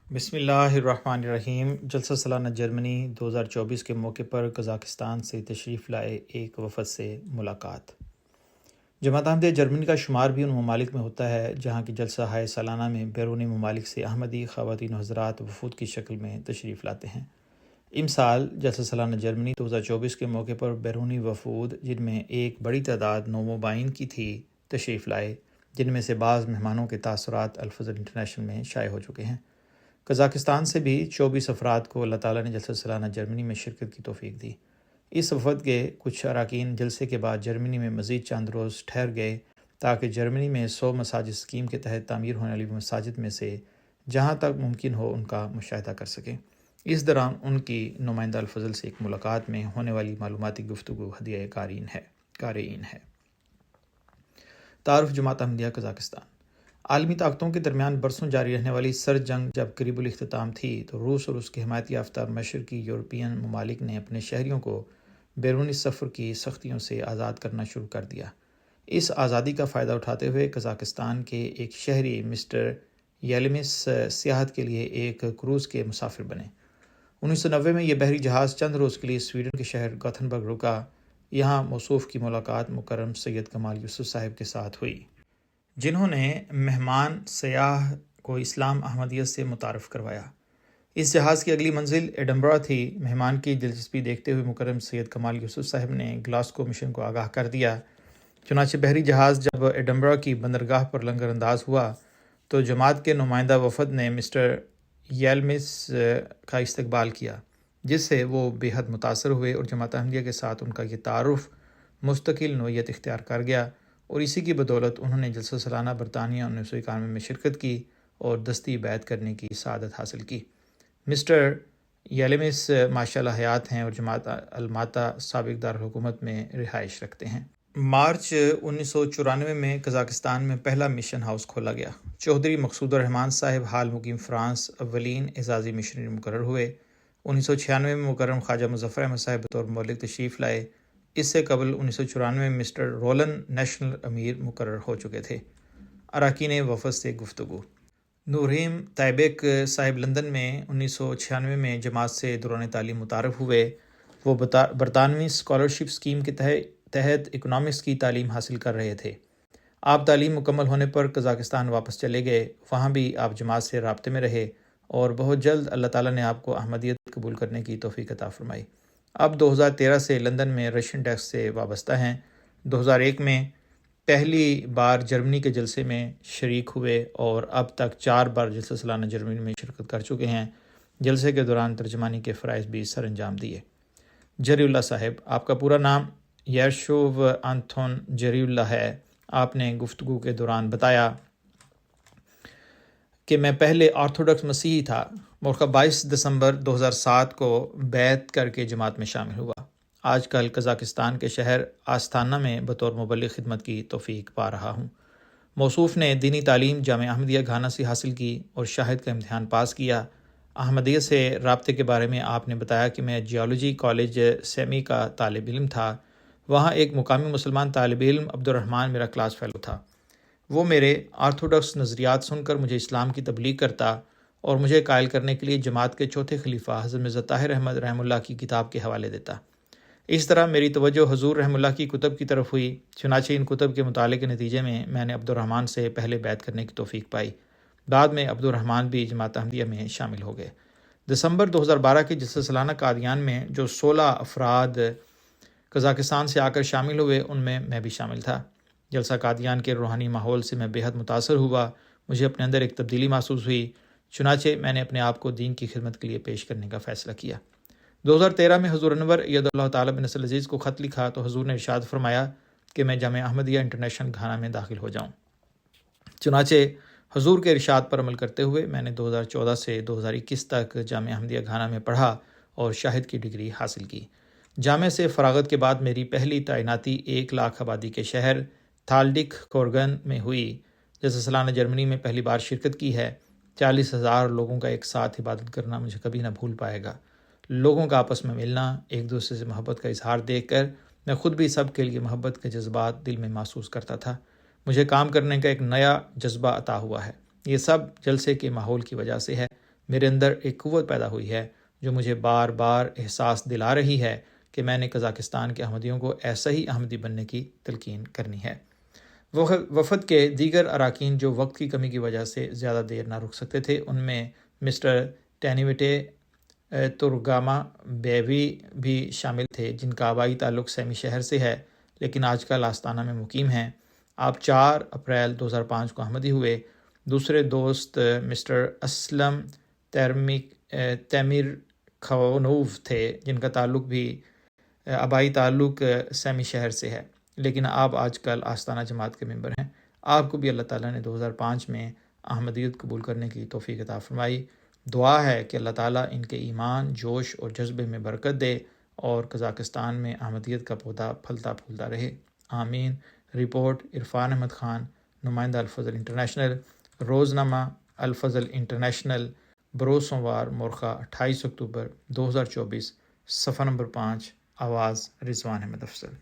بسم اللہ الرحمن الرحیم۔ جلسہ سالانہ جرمنی 2024 کے موقع پر قزاقستان سے تشریف لائے ایک وفد سے ملاقات۔ جماعت احمدیہ جرمنی کا شمار بھی ان ممالک میں ہوتا ہے جہاں کی جلسہ ہائے سالانہ میں بیرونی ممالک سے احمدی خواتین و حضرات وفود کی شکل میں تشریف لاتے ہیں۔ امسال جلسہ سالانہ جرمنی 2024 کے موقع پر بیرونی وفود، جن میں ایک بڑی تعداد نوموبائین کی تھی، تشریف لائے، جن میں سے بعض مہمانوں کے تاثرات الفضل انٹرنیشنل میں شائع ہو چکے ہیں۔ قزاقستان سے بھی 24 افراد کو اللہ تعالیٰ نے جلسہ سالانہ جرمنی میں شرکت کی توفیق دی۔ اس وفد کے کچھ اراکین جلسے کے بعد جرمنی میں مزید چند روز ٹھہر گئے تاکہ جرمنی میں 100 مساجد اسکیم کے تحت تعمیر ہونے والی مساجد میں سے جہاں تک ممکن ہو ان کا مشاہدہ کر سکیں۔ اس دوران ان کی نمائندہ الفضل سے ایک ملاقات میں ہونے والی معلوماتی گفتگو ہدیہ قارئین ہے۔ تعارف جماعت احمدیہ قزاقستان۔ عالمی طاقتوں کے درمیان برسوں جاری رہنے والی سرد جنگ جب قریب الاختتام تھی تو روس اور اس کے حمایت یافتہ مشرقی یورپین ممالک نے اپنے شہریوں کو بیرونی سفر کی سختیوں سے آزاد کرنا شروع کر دیا۔ اس آزادی کا فائدہ اٹھاتے ہوئے قزاقستان کے ایک شہری مسٹر یلمس سیاحت کے لیے ایک کروز کے مسافر بنے۔ 1990 میں یہ بحری جہاز چند روز کے لیے سویڈن کے شہر گوتھنبرگ رکا۔ یہاں موصوف کی ملاقات مکرم سید کمال یوسف صاحب کے ساتھ ہوئی، جنہوں نے مہمان سیاح کو اسلام احمدیت سے متعارف کروایا۔ اس جہاز کی اگلی منزل ایڈنبرا تھی۔ مہمان کی دلچسپی دیکھتے ہوئے مکرم سید کمال یوسف صاحب نے گلاسکو مشن کو آگاہ کر دیا۔ چنانچہ بحری جہاز جب ایڈنبرا کی بندرگاہ پر لنگر انداز ہوا تو جماعت کے نمائندہ وفد نے مسٹر یلمس کا استقبال کیا، جس سے وہ بے حد متاثر ہوئے اور جماعت احمدیہ کے ساتھ ان کا یہ تعارف مستقل نوعیت اختیار کر گیا، اور اسی کی بدولت انہوں نے جلسہ سالانہ برطانیہ 1991 میں شرکت کی اور دستی بیعت کرنے کی سعادت حاصل کی۔ مسٹر یلمس ماشاءاللہ حیات ہیں اور جماعت الماتا سابق دارالحکومت میں رہائش رکھتے ہیں۔ مارچ 1994 میں قزاقستان میں پہلا مشن ہاؤس کھولا گیا۔ چودھری مقصود الرحمان صاحب حال مقیم فرانس اولین اعزازی مشنری مقرر ہوئے۔ 1996 میں مکرم خواجہ مظفر احمد صاحب بطور مولد تشریف لائے۔ اس سے قبل 1994 میں مسٹر رولن نیشنل امیر مقرر ہو چکے تھے۔ اراکین وفد سے گفتگو۔ نورہیم طیبک صاحب لندن میں 1996 میں جماعت سے دوران تعلیم متعارف ہوئے۔ وہ برطانوی اسکالرشپ اسکیم کے تحت اکنامکس کی تعلیم حاصل کر رہے تھے۔ آپ تعلیم مکمل ہونے پر قزاقستان واپس چلے گئے۔ وہاں بھی آپ جماعت سے رابطے میں رہے اور بہت جلد اللہ تعالیٰ نے آپ کو احمدیت قبول کرنے کی توفیق عطا فرمائی۔ اب 2013 سے لندن میں رشین ڈیسک سے وابستہ ہیں۔ 2001 میں پہلی بار جرمنی کے جلسے میں شریک ہوئے اور اب تک 4 بار جلسہ سالانہ جرمنی میں شرکت کر چکے ہیں۔ جلسے کے دوران ترجمانی کے فرائض بھی سر انجام دیے۔ جری اللہ صاحب، آپ کا پورا نام یرشوو آنتون جری اللہ ہے۔ آپ نے گفتگو کے دوران بتایا کہ میں پہلے آرتھوڈکس مسیحی تھا۔ مورخہ 22 دسمبر 2007 کو بیعت کر کے جماعت میں شامل ہوا۔ آج کل قزاقستان کے شہر آستانہ میں بطور مبلغ خدمت کی توفیق پا رہا ہوں۔ موصوف نے دینی تعلیم جامعہ احمدیہ گھانا سے حاصل کی اور شاہد کا امتحان پاس کیا۔ احمدیہ سے رابطے کے بارے میں آپ نے بتایا کہ میں جیولوجی کالج سیمی کا طالب علم تھا۔ وہاں ایک مقامی مسلمان طالب علم عبد الرحمن میرا کلاس فیلو تھا۔ وہ میرے آرتھوڈکس نظریات سن کر مجھے اسلام کی تبلیغ کرتا اور مجھے قائل کرنے کے لیے جماعت کے چوتھے خلیفہ حضرت مرزا طاہر احمد رحمہ اللہ کی کتاب کے حوالے دیتا۔ اس طرح میری توجہ حضور رحمہ اللہ کی کتب کی طرف ہوئی۔ چنانچہ ان کتب کے مطالعے کے نتیجے میں نے عبد الرحمن سے پہلے بیعت کرنے کی توفیق پائی۔ بعد میں عبد الرحمن بھی جماعت احمدیہ میں شامل ہو گئے۔ دسمبر 2012 کے جلسہ سالانہ قادیان میں جو 16 افراد قزاقستان سے آ کر شامل ہوئے، ان میں بھی شامل تھا۔ جلسہ قادیان کے روحانی ماحول سے میں بے حد متاثر ہوا۔ مجھے اپنے اندر ایک تبدیلی محسوس ہوئی۔ چنانچہ میں نے اپنے آپ کو دین کی خدمت کے لیے پیش کرنے کا فیصلہ کیا۔ 2013 میں حضور انور اید اللہ تعالیٰ بن نصر العزیز کو خط لکھا تو حضور نے ارشاد فرمایا کہ میں جامعہ احمدیہ انٹرنیشنل گھانا میں داخل ہو جاؤں۔ چنانچہ حضور کے ارشاد پر عمل کرتے ہوئے میں نے 2014 سے 2021 تک جامعہ احمدیہ گھانا میں پڑھا اور شاہد کی ڈگری حاصل کی۔ جامعہ سے فراغت کے بعد میری پہلی تعیناتی 1 لاکھ آبادی کے شہر تھالڈک کورگن میں ہوئی۔ جیسے سالانہ جرمنی میں پہلی بار شرکت کی ہے۔ 40,000 لوگوں کا ایک ساتھ عبادت کرنا مجھے کبھی نہ بھول پائے گا۔ لوگوں کا آپس میں ملنا، ایک دوسرے سے محبت کا اظہار دیکھ کر میں خود بھی سب کے لیے محبت کے جذبات دل میں محسوس کرتا تھا۔ مجھے کام کرنے کا ایک نیا جذبہ عطا ہوا ہے۔ یہ سب جلسے کے ماحول کی وجہ سے ہے۔ میرے اندر ایک قوت پیدا ہوئی ہے جو مجھے بار بار احساس دلا رہی ہے کہ میں نے قزاقستان کے احمدیوں کو ایسا ہی احمدی بننے کی تلقین کرنی ہے۔ وفد کے دیگر اراکین جو وقت کی کمی کی وجہ سے زیادہ دیر نہ رک سکتے تھے، ان میں مسٹر ٹینیوٹے تورگاما بیوی بھی شامل تھے، جن کا آبائی تعلق سیمی شہر سے ہے لیکن آج کل آستانہ میں مقیم ہیں۔ آپ 4 اپریل 2005 کو احمدی ہوئے۔ دوسرے دوست مسٹر اسلم تیمیر خونوف تھے، جن کا تعلق بھی آبائی تعلق سیمی شہر سے ہے لیکن آپ آج کل آستانہ جماعت کے ممبر ہیں۔ آپ کو بھی اللہ تعالیٰ نے 2005 میں احمدیت قبول کرنے کی توفیق عطا فرمائی۔ دعا ہے کہ اللہ تعالیٰ ان کے ایمان، جوش اور جذبے میں برکت دے اور قزاقستان میں احمدیت کا پودا پھلتا پھولتا رہے، آمین۔ رپورٹ عرفان احمد خان، نمائندہ الفضل انٹرنیشنل، روزنامہ الفضل انٹرنیشنل، بروز سوموار مورخہ 28 اکتوبر 2024، صفحہ نمبر 5، آواز رضوان احمد افضل۔